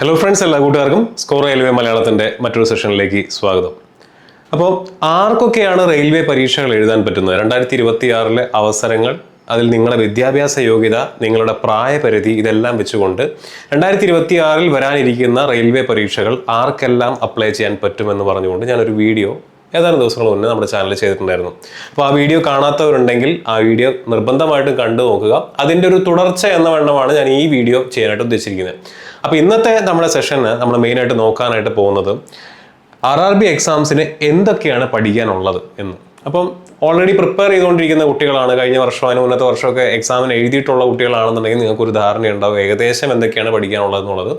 Hello friends, എല്ലാ കൂട്ടുകാർക്കും score railway മലയാളത്തിൻ്റെ മറ്റൊരു സെഷനിലേക്ക് സ്വാഗതം. അപ്പോൾ ആർക്കൊക്കെയാണ് റെയിൽവേ പരീക്ഷകൾ എഴുതാൻ പറ്റുന്നത്? 2026 അവസരങ്ങൾ, അതിൽ നിങ്ങളുടെ വിദ്യാഭ്യാസ യോഗ്യത, നിങ്ങളുടെ പ്രായപരിധി, ഇതെല്ലാം വെച്ചുകൊണ്ട് 2026 വരാനിരിക്കുന്ന റെയിൽവേ പരീക്ഷകൾ ആർക്കെല്ലാം അപ്ലൈ ചെയ്യാൻ പറ്റുമെന്ന് പറഞ്ഞുകൊണ്ട് ഞാനൊരു വീഡിയോ ഏതാനും ദിവസങ്ങൾ മുന്നേ നമ്മുടെ ചാനലിൽ ചെയ്തിട്ടുണ്ടായിരുന്നു. അപ്പോൾ ആ വീഡിയോ കാണാത്തവരുണ്ടെങ്കിൽ ആ വീഡിയോ നിർബന്ധമായിട്ടും കണ്ടു നോക്കുക. അതിൻ്റെ ഒരു തുടർച്ച എന്ന വണ്ണമാണ് ഞാൻ ഈ വീഡിയോ ചെയ്യാനായിട്ട് ഉദ്ദേശിച്ചിരിക്കുന്നത്. അപ്പോൾ ഇന്നത്തെ നമ്മുടെ സെഷന് നമ്മൾ മെയിനായിട്ട് നോക്കാനായിട്ട് പോകുന്നത് RRB എക്സാംസിന് എന്തൊക്കെയാണ് പഠിക്കാനുള്ളത് എന്ന്. അപ്പം ഓൾറെഡി പ്രിപ്പയർ ചെയ്തുകൊണ്ടിരിക്കുന്ന കുട്ടികളാണ്, കഴിഞ്ഞ വർഷം അതിന് മുന്നത്തെ വർഷമൊക്കെ എക്സാമിന് എഴുതിയിട്ടുള്ള കുട്ടികളാണെന്നുണ്ടെങ്കിൽ നിങ്ങൾക്കൊരു ധാരണയുണ്ടാവും ഏകദേശം എന്തൊക്കെയാണ് പഠിക്കാനുള്ളത് എന്നുള്ളത്.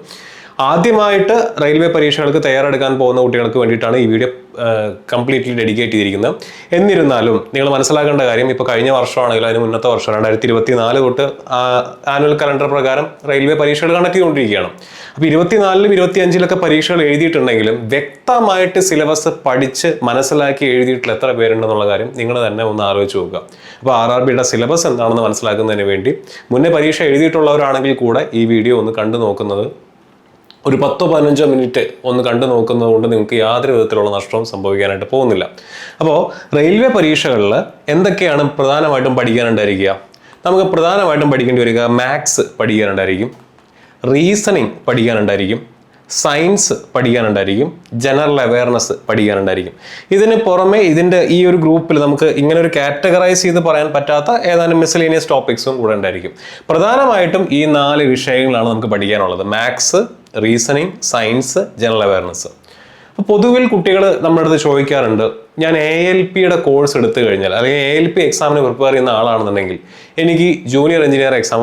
ആദ്യമായിട്ട് റെയിൽവേ പരീക്ഷകൾക്ക് തയ്യാറെടുക്കാൻ പോകുന്ന കുട്ടികൾക്ക് വേണ്ടിയിട്ടാണ് ഈ വീഡിയോ കംപ്ലീറ്റ്ലി ഡെഡിക്കേറ്റ് ചെയ്തിരിക്കുന്നത്. എന്നിരുന്നാലും നിങ്ങൾ മനസ്സിലാക്കേണ്ട കാര്യം, ഇപ്പോൾ കഴിഞ്ഞ വർഷമാണെങ്കിലും അതിന് മുന്നത്തെ വർഷം 2024 തൊട്ട് ആനുവൽ കലണ്ടർ പ്രകാരം റെയിൽവേ പരീക്ഷകൾ കണ്ടക്ട് ചെയ്തുകൊണ്ടിരിക്കുകയാണ്. അപ്പോൾ 24-ലും 25-ലൊക്കെ പരീക്ഷകൾ എഴുതിയിട്ടുണ്ടെങ്കിലും വ്യക്തമായിട്ട് സിലബസ് പഠിച്ച് മനസ്സിലാക്കി എഴുതിയിട്ടുള്ള എത്ര പേരുണ്ടെന്നുള്ള കാര്യം നിങ്ങൾ തന്നെ ഒന്ന് ആലോചിച്ച് നോക്കുക. അപ്പോൾ RRBയുടെ സിലബസ് എന്താണെന്ന് മനസ്സിലാക്കുന്നതിന് വേണ്ടി മുന്നേ പരീക്ഷ എഴുതിയിട്ടുള്ളവരാണെങ്കിൽ കൂടെ ഈ വീഡിയോ ഒന്ന് കണ്ടു നോക്കുന്നത്, ഒരു 10-15 മിനിറ്റ് ഒന്ന് കണ്ടു നോക്കുന്നത് കൊണ്ട് നിങ്ങൾക്ക് യാതൊരു വിധത്തിലുള്ള നഷ്ടവും സംഭവിക്കാനായിട്ട് പോകുന്നില്ല. അപ്പോൾ റെയിൽവേ പരീക്ഷകളിൽ എന്തൊക്കെയാണ് പ്രധാനമായിട്ടും പഠിക്കാനുണ്ടായിരിക്കുക? നമുക്ക് പ്രധാനമായിട്ടും പഠിക്കേണ്ടി വരിക മാത്സ് പഠിക്കാനുണ്ടായിരിക്കും, റീസണിങ് പഠിക്കാനുണ്ടായിരിക്കും, സയൻസ് പഠിക്കാനുണ്ടായിരിക്കും, ജനറൽ അവയർനെസ് പഠിക്കാനുണ്ടായിരിക്കും. ഇതിന് പുറമെ ഇതിൻ്റെ ഈ ഒരു ഗ്രൂപ്പിൽ നമുക്ക് ഇങ്ങനെ ഒരു കാറ്റഗറൈസ് ചെയ്ത് പറയാൻ പറ്റാത്ത ഏതാനും മിസലേനിയസ് ടോപ്പിക്സും കൂടെ ഉണ്ടായിരിക്കും. പ്രധാനമായിട്ടും ഈ 4 വിഷയങ്ങളാണ് നമുക്ക് പഠിക്കാനുള്ളത്: maths, reasoning, science, general awareness. അപ്പോൾ പൊതുവിൽ കുട്ടികൾ നമ്മുടെ അടുത്ത് ചോദിക്കാറുണ്ട്, ഞാൻ ALPയുടെ കോഴ്സ് എടുത്തു കഴിഞ്ഞാൽ അല്ലെങ്കിൽ ALP എക്സാമിന് പ്രിപ്പയർ ചെയ്യുന്ന ആളാണെന്നുണ്ടെങ്കിൽ എനിക്ക് ജൂനിയർ എഞ്ചിനീയർ എക്സാം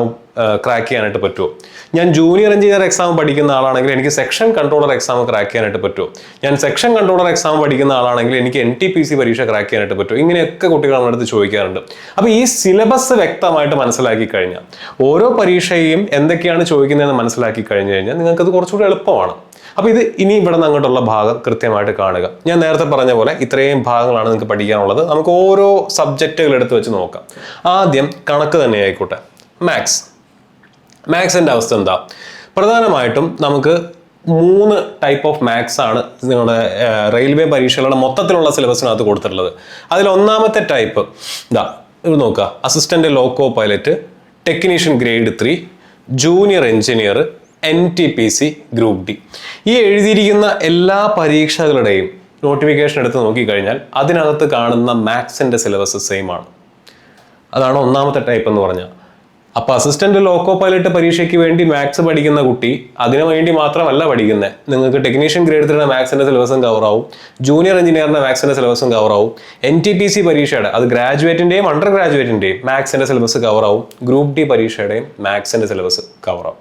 ക്രാക്ക് ചെയ്യാനായിട്ട് പറ്റുമോ? ഞാൻ ജൂനിയർ എഞ്ചിനീയർ എക്സാം പഠിക്കുന്ന ആളാണെങ്കിൽ എനിക്ക് സെക്ഷൻ കൺട്രോളർ എക്സാം ക്രാക്ക് ചെയ്യാനായിട്ട് പറ്റുമോ? ഞാൻ സെക്ഷൻ കൺട്രോളർ എക്സാം പഠിക്കുന്ന ആളാണെങ്കിൽ എനിക്ക് NTPC പരീക്ഷ ക്രാക്ക് ചെയ്യാനായിട്ട് പറ്റുമോ? ഇങ്ങനെയൊക്കെ കുട്ടികൾ നമ്മുടെ അടുത്ത് ചോദിക്കാറുണ്ട്. അപ്പോൾ ഈ സിലബസ് വ്യക്തമായിട്ട് മനസ്സിലാക്കി കഴിഞ്ഞാൽ, ഓരോ പരീക്ഷയും എന്തൊക്കെയാണ് ചോദിക്കുന്നതെന്ന് മനസ്സിലാക്കി കഴിഞ്ഞു കഴിഞ്ഞാൽ നിങ്ങൾക്കത് കുറച്ചുകൂടി എളുപ്പമാണ്. അപ്പോൾ ഇത് ഇനി ഇവിടെ നിന്ന് അങ്ങോട്ടുള്ള ഭാഗം കൃത്യമായിട്ട് കാണുക. ഞാൻ നേരത്തെ പറഞ്ഞ പോലെ ഇത്രയും ഭാഗങ്ങളാണ് നിങ്ങൾക്ക് പഠിക്കാനുള്ളത്. നമുക്ക് ഓരോ സബ്ജക്റ്റുകൾ എടുത്ത് വെച്ച് നോക്കാം. ആദ്യം കണക്ക് തന്നെ ആയിക്കോട്ടെ, മാത്സിൻ്റെ അവസ്ഥ എന്താ? പ്രധാനമായിട്ടും നമുക്ക് 3 ടൈപ്പ് ഓഫ് മാത്സ് ആണ് നിങ്ങളുടെ റെയിൽവേ പരീക്ഷകളുടെ മൊത്തത്തിലുള്ള സിലബസിനകത്ത് കൊടുത്തിട്ടുള്ളത്. അതിൽ ഒന്നാമത്തെ ടൈപ്പ് ഇതാ, ഇത് നോക്കുക: assistant loco pilot, technician grade 3, junior engineer, NTPC group D. ഈ എഴുതിയിരിക്കുന്ന എല്ലാ പരീക്ഷകളുടെയും നോട്ടിഫിക്കേഷൻ എടുത്ത് നോക്കിക്കഴിഞ്ഞാൽ അതിനകത്ത് കാണുന്ന മാത്സിൻ്റെ സിലബസ് സെയിം ആണ്. അതാണ് ഒന്നാമത്തെ ടൈപ്പ് എന്ന് പറഞ്ഞാൽ. അപ്പോൾ അസിസ്റ്റന്റ് ലോക്കോ പൈലറ്റ് പരീക്ഷയ്ക്ക് വേണ്ടി മാത്സ് പഠിക്കുന്ന കുട്ടി അതിനു വേണ്ടി മാത്രമല്ല പഠിക്കുന്നത്. നിങ്ങൾക്ക് ടെക്നീഷ്യൻ ഗ്രേഡ് 3 മാത്സിന്റെ സിലബസും കവർ ആവും, ജൂനിയർ എഞ്ചിനീയറിന്റെ മാത്സിന്റെ സിലബസും കവർ ആവും, NTPC പരീക്ഷയുടെ, അത് ഗ്രാജുവേറ്റിന്റെയും അണ്ടർ ഗ്രാജുവേറ്റിന്റെയും മാത്സിന്റെ സിലബസ് കവർ ആവും, ഗ്രൂപ്പ് D പരീക്ഷയുടെയും മാത്സിന്റെ സിലബസ് കവർ ആവും.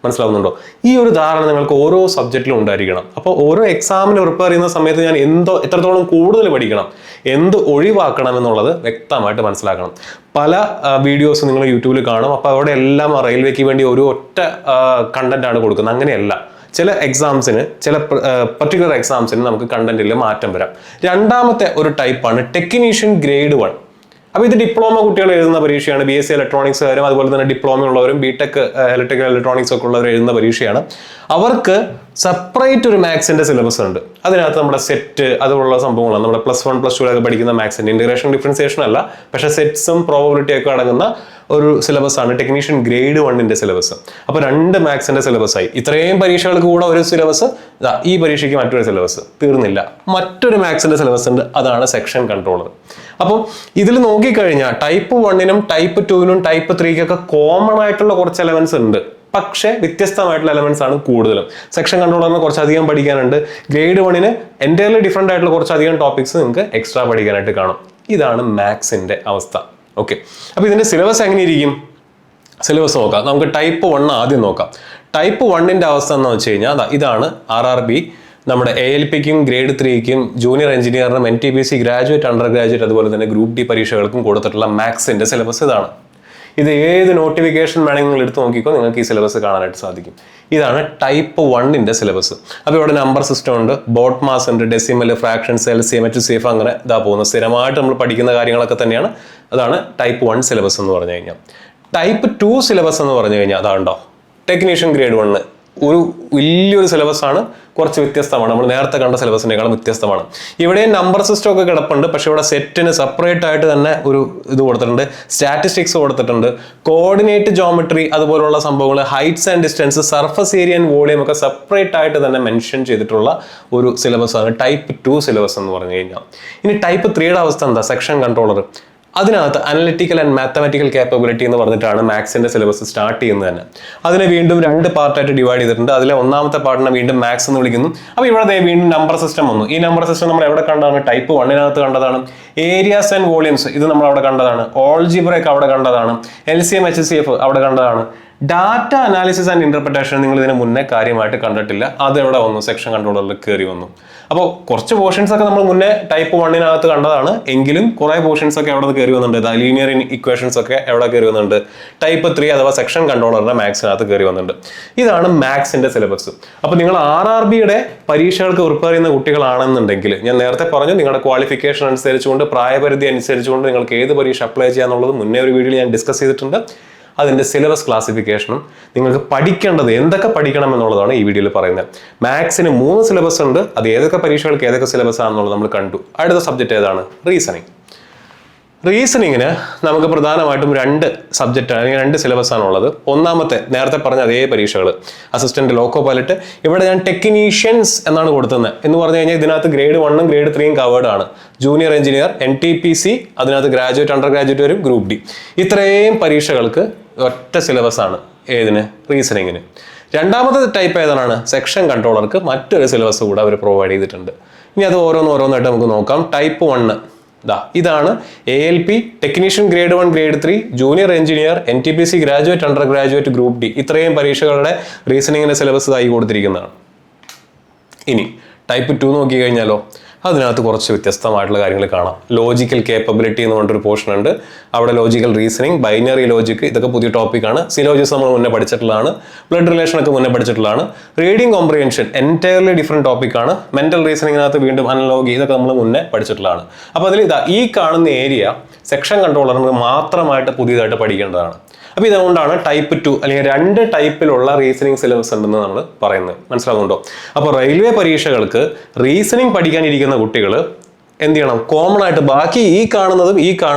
മനസ്സിലാവുന്നുണ്ടോ? ഈ ഒരു ധാരണ നിങ്ങൾക്ക് ഓരോ സബ്ജക്റ്റിലും ഉണ്ടായിരിക്കണം. അപ്പോൾ ഓരോ എക്സാമിന് പ്രിപ്പയർ ചെയ്യുന്ന സമയത്ത് ഞാൻ എത്രത്തോളം കൂടുതൽ പഠിക്കണം, എന്ത് ഒഴിവാക്കണം എന്നുള്ളത് വ്യക്തമായിട്ട് മനസ്സിലാക്കണം. പല വീഡിയോസ് നിങ്ങൾ യൂട്യൂബിൽ കാണും. അപ്പോൾ അവിടെ എല്ലാം റെയിൽവേക്ക് വേണ്ടി ഒരു ഒറ്റ കണ്ടന്റ് ആണ് കൊടുക്കുന്നത്. അങ്ങനെയല്ല. ചില എക്സാംസിന്, ചില പർട്ടിക്കുലർ എക്സാംസിന് നമുക്ക് കണ്ടന്റിൽ മാറ്റം വരാം. രണ്ടാമത്തെ ഒരു ടൈപ്പാണ് ടെക്നീഷ്യൻ ഗ്രേഡ് 1. അപ്പോൾ ഇത് ഡിപ്ലോമ കുട്ടികൾ എഴുതുന്ന പരീക്ഷയാണ്. BSc ഇലക്ട്രോണിക്സുകാരും അതുപോലെ തന്നെ ഡിപ്ലോമ ഉള്ളവരും BTech ഇലക്ട്രിക്കൽ ഇലക്ട്രോണിക്സ് ഒക്കെ ഉള്ളവർ എഴുതുന്ന പരീക്ഷയാണ്. അവർക്ക് സെപ്പറേറ്റ് ഒരു മാത്സിന്റെ സിലബസ് ഉണ്ട്. അതിനകത്ത് നമ്മുടെ സെറ്റ് അതുപോലുള്ള സംഭവങ്ങളാണ്. നമ്മുടെ +1 +2 പഠിക്കുന്ന മാത്സിന്റെ ഇന്റഗ്രേഷൻ ഡിഫറൻസിയേഷൻ അല്ല, പക്ഷേ സെറ്റ്സും പ്രോബബിലിറ്റി ഒക്കെ അടങ്ങുന്ന ഒരു സിലബസ് ആണ് ടെക്നീഷ്യൻ ഗ്രേഡ് 1ന്റെ സിലബസ്. അപ്പോൾ 2 മാത്സിന്റെ സിലബസ് ആയി. ഇത്രയും പരീക്ഷകൾക്ക് കൂടെ ഒരു സിലബസ്, ഈ പരീക്ഷയ്ക്ക് മറ്റൊരു സിലബസ്. തീർന്നില്ല, മറ്റൊരു മാത്സിന്റെ സിലബസ് ഉണ്ട്. അതാണ് സെക്ഷൻ കൺട്രോളർ. അപ്പോൾ ഇതിൽ നോക്കിക്കഴിഞ്ഞാൽ ടൈപ്പ് 1നും ടൈപ്പ് 2നും ടൈപ്പ് 3ക്കൊക്കെ കോമൺ ആയിട്ടുള്ള കുറച്ച് എലമെന്റ്സ് ഉണ്ട്, പക്ഷേ വ്യത്യസ്തമായിട്ടുള്ള എലമെന്റ്സ് ആണ് കൂടുതലും. സെക്ഷൻ കൺട്രോളറിന് കുറച്ചധികം പഠിക്കാനുണ്ട്. ഗ്രേഡ് 1ന് എൻറ്റയർലി ഡിഫറെന്റ് ആയിട്ടുള്ള കുറച്ചധികം ടോപ്പിക്സ് നിങ്ങൾക്ക് എക്സ്ട്രാ പഠിക്കാനായിട്ട് കാണും. ഇതാണ് മാത്സിന്റെ അവസ്ഥ. ഓക്കെ, അപ്പോൾ ഇതിന്റെ സിലബസ് എങ്ങനെയിരിക്കും? സിലബസ് നോക്കാം. നമുക്ക് ടൈപ്പ് 1 ആദ്യം നോക്കാം. ടൈപ്പ് 1ന്റെ അവസ്ഥ എന്ന് വെച്ച് കഴിഞ്ഞാൽ ഇതാണ് RRB നമ്മുടെ ALPക്കും ഗ്രേഡ് 3ക്കും ജൂനിയർ എഞ്ചിനീയറിനും NTPC ഗ്രാജുവേറ്റ്, അണ്ടർ ഗ്രാജുവേറ്റ് അതുപോലെ തന്നെ ഗ്രൂപ്പ് D പരീക്ഷകൾക്കും കൊടുത്തിട്ടുള്ള മാത്സിന്റെ സിലബസ് ഇതാണ്. ഇത് ഏത് നോട്ടിഫിക്കേഷൻ വേണമെങ്കിൽ നിങ്ങൾ എടുത്ത് നോക്കിക്കോ, നിങ്ങൾക്ക് ഈ സിലബസ് കാണാനായിട്ട് സാധിക്കും. ഇതാണ് ടൈപ്പ് 1ന്റെ സിലബസ്. അപ്പോൾ ഇവിടെ നമ്പർ സിസ്റ്റം ഉണ്ട്, ബോട്ട് മാസ് ഉണ്ട്, ഡെസിമൽ, ഫ്രാക്ഷൻസ്, LCM, HCF, അങ്ങനെ ഇതാ പോകുന്നത്. സ്ഥിരമായിട്ട് നമ്മൾ പഠിക്കുന്ന കാര്യങ്ങളൊക്കെ തന്നെയാണ്. അതാണ് ടൈപ്പ് 1 സിലബസ് എന്ന് പറഞ്ഞു കഴിഞ്ഞാൽ. ടൈപ്പ് 2 സിലബസ് എന്ന് പറഞ്ഞു കഴിഞ്ഞാൽ അതാണ്ടോ ടെക്നീഷ്യൻ ഗ്രേഡ് 1 ഒരു വലിയൊരു സിലബസാണ്, കുറച്ച് വ്യത്യസ്തമാണ്. നമ്മൾ നേരത്തെ കണ്ട സിലബസിനേക്കാളും വ്യത്യസ്തമാണ്. ഇവിടെയും നമ്പർ സിസ്റ്റം ഒക്കെ കിടപ്പുണ്ട്, പക്ഷെ ഇവിടെ സെറ്റിന് സെപ്പറേറ്റ് ആയിട്ട് തന്നെ ഒരു ഇത് കൊടുത്തിട്ടുണ്ട്, സ്റ്റാറ്റിസ്റ്റിക്സ് കൊടുത്തിട്ടുണ്ട്, കോർഡിനേറ്റ് ജോമെട്രി അതുപോലുള്ള സംഭവങ്ങൾ, heights and distance, surface area and volume ഒക്കെ സെപ്പറേറ്റ് ആയിട്ട് തന്നെ മെൻഷൻ ചെയ്തിട്ടുള്ള ഒരു സിലബസാണ് ടൈപ്പ് 2 സിലബസ് എന്ന് പറഞ്ഞു കഴിഞ്ഞാൽ. ഇനി ടൈപ്പ് 3യുടെ അവസ്ഥ എന്താ? Section controller. അതിനകത്ത് അനലിറ്റിക്കൽ ആൻഡ് മാത്തമാറ്റിക്കൽ കേപ്പബിലിറ്റി എന്ന് പറഞ്ഞിട്ടാണ് മാത്സിന്റെ സിലബസ് സ്റ്റാർട്ട് ചെയ്യുന്നത് തന്നെ. അതിനെ വീണ്ടും 2 പാർട്ടായിട്ട് ഡിവൈഡ് ചെയ്തിട്ടുണ്ട്. അതിലെ ഒന്നാമത്തെ പാർട്ടിനെ വീണ്ടും മാത്സ് എന്ന് വിളിക്കുന്നു. അപ്പോൾ ഇവിടെ വീണ്ടും നമ്പർ സിസ്റ്റം വന്നു. ഈ നമ്പർ സിസ്റ്റം നമ്മൾ എവിടെ കണ്ടതാണ്? ടൈപ്പ് 1 കണ്ടതാണ്. ഏരിയാസ് ആൻഡ് വോളിയംസ് ഇത് നമ്മൾ അവിടെ കണ്ടതാണ്. ഓൾജിബ്രയൊക്കെ അവിടെ കണ്ടതാണ്. LCM HCF അവിടെ കണ്ടതാണ്. ഡാറ്റ അനാലിസിസ് ആൻഡ് ഇന്റർപ്രിറ്റേഷൻ നിങ്ങൾ ഇതിന് മുന്നേ കാര്യമായിട്ട് കണ്ടിട്ടില്ല. അത് എവിടെ വന്നു? സെക്ഷൻ കൺട്രോളറിൽ കയറി വന്നു. അപ്പോൾ കുറച്ച് പോർഷൻസ് ഒക്കെ നമ്മൾ മുന്നേ ടൈപ്പ് 1 കണ്ടതാണ്, എങ്കിലും കുറെ പോർഷൻസ് ഒക്കെ എവിടെ കയറി വന്നിട്ടുണ്ട്. ലീനിയർ ഇക്വേഷൻസ് ഒക്കെ എവിടെ കയറി വന്നിട്ടുണ്ട്? ടൈപ്പ് 3 അഥവാ സെക്ഷൻ കൺട്രോളറിന്റെ മാത്സിനകത്ത് കയറി വന്നിട്ടുണ്ട്. ഇതാണ് മാത്സിന്റെ സിലബസ്. അപ്പോൾ നിങ്ങൾ RRBയുടെ പരീക്ഷകൾക്ക് പ്രിപ്പയർ ചെയ്യുന്ന കുട്ടികളാണെന്നുണ്ടെങ്കിൽ, ഞാൻ നേരത്തെ പറഞ്ഞു നിങ്ങളുടെ ക്വാളിഫിക്കേഷൻ അനുസരിച്ചുകൊണ്ട്, പ്രായപരിധി അനുസരിച്ചുകൊണ്ട് നിങ്ങൾക്ക് ഏത് പരീക്ഷ അപ്ലൈ ചെയ്യാന്നുള്ളത് മുന്നേ ഒരു വീഡിയോയിൽ ഞാൻ ഡിസ്കസ് ചെയ്തിട്ടുണ്ട്. അതിൻ്റെ സിലബസ് ക്ലാസിഫിക്കേഷനും നിങ്ങൾക്ക് പഠിക്കേണ്ടത് എന്തൊക്കെ പഠിക്കണം എന്നുള്ളതാണ് ഈ വീഡിയോയിൽ പറയുന്നത്. മാത്സിന് 3 സിലബസ് ഉണ്ട്. അത് ഏതൊക്കെ പരീക്ഷകൾക്ക് ഏതൊക്കെ സിലബസ് ആണെന്നുള്ളത് നമ്മൾ കണ്ടു. അടുത്ത സബ്ജക്റ്റ് ഏതാണ്? റീസണിങ്. റീസണിങ്ങിന് നമുക്ക് പ്രധാനമായിട്ടും 2 സബ്ജക്റ്റ് അല്ലെങ്കിൽ 2 സിലബസ് ആണുള്ളത്. ഒന്നാമത്തെ നേരത്തെ പറഞ്ഞ അതേ പരീക്ഷകൾ, അസിസ്റ്റന്റ്, ലോക്കോ പൈലറ്റ്. ഇവിടെ ഞാൻ ടെക്നീഷ്യൻസ് എന്നാണ് കൊടുത്തത്. എന്ന് പറഞ്ഞു കഴിഞ്ഞാൽ ഇതിനകത്ത് ഗ്രേഡ് 1 ഗ്രേഡ് 3 കവേർഡ് ആണ്. ജൂനിയർ എഞ്ചിനീയർ, NTPC, അതിനകത്ത് ഗ്രാജുവേറ്റ്, അണ്ടർ ഗ്രാജുവേറ്റ് വരും, ഗ്രൂപ്പ് ഡി. ഇത്രയും പരീക്ഷകൾക്ക് ഒറ്റ സിലബസ് ആണ്. ഏതിന്? റീസണിങ്ങിന്. രണ്ടാമത്തെ ടൈപ്പ് ഏതാണ്? സെക്ഷൻ കൺട്രോളർക്ക് മറ്റൊരു സിലബസ് കൂടെ അവർ പ്രൊവൈഡ് ചെയ്തിട്ടുണ്ട്. ഇനി അത് ഓരോന്നായിട്ട് നമുക്ക് നോക്കാം. ടൈപ്പ് 1 ഇതാണ് ALP, technician grade 1 grade 3, junior engineer, NTPC, graduate, under graduate, group D. ഇത്രയും പരീക്ഷകളുടെ റീസണിങ്ങിന്റെ സിലബസ് ആയി കൊടുത്തിരിക്കുന്നതാണ്. ഇനി ടൈപ്പ് 2 നോക്കി കഴിഞ്ഞാലോ, അതിനകത്ത് കുറച്ച് വ്യത്യസ്തമായിട്ടുള്ള കാര്യങ്ങൾ കാണാം. ലോജിക്കൽ കേപ്പബിലിറ്റി എന്ന് പറഞ്ഞൊരു പോർഷൻ ഉണ്ട്. അവിടെ ലോജിക്കൽ റീസണിങ്, ബൈനറി ലോജിക്, ഇതൊക്കെ പുതിയ ടോപ്പിക്കാണ്. സിലോജിസ് നമ്മൾ മുന്നേ പഠിച്ചിട്ടുള്ളതാണ്. ബ്ലഡ് റിലേഷൻ ഒക്കെ മുന്നേ പഠിച്ചിട്ടുള്ളതാണ്. റീഡിംഗ് കോംപ്രിഹെൻഷൻ എൻറ്റയർലി ഡിഫറെൻറ്റ് ടോപ്പിക്കാണ്. മെന്റൽ റീസണിങ്ങിനകത്ത് വീണ്ടും അനലോഗി, ഇതൊക്കെ നമ്മൾ മുന്നേ പഠിച്ചിട്ടുള്ളതാണ്. അപ്പോൾ അതിൽ ഈ കാണുന്ന ഏരിയ സെക്ഷൻ കൺട്രോളറിന് മാത്രമായിട്ട് പുതിയതായിട്ട് പഠിക്കേണ്ടതാണ്. അപ്പോൾ ഇതുകൊണ്ടാണ് ടൈപ്പ് 2 അല്ലെങ്കിൽ 2 ടൈപ്പിലുള്ള റീസണിങ് സിലബസ് ഉണ്ടെന്ന് നമ്മൾ പറയുന്നത്. മനസ്സിലാകുന്നുണ്ടോ? അപ്പോൾ റെയിൽവേ പരീക്ഷകൾക്ക് റീസണിങ് പഠിക്കാനിരിക്കുന്ന കുട്ടികൾ എന്ത് ചെയ്യണം? കോമൺ ആയിട്ട് ബാക്കി ഈ കാണുന്നതും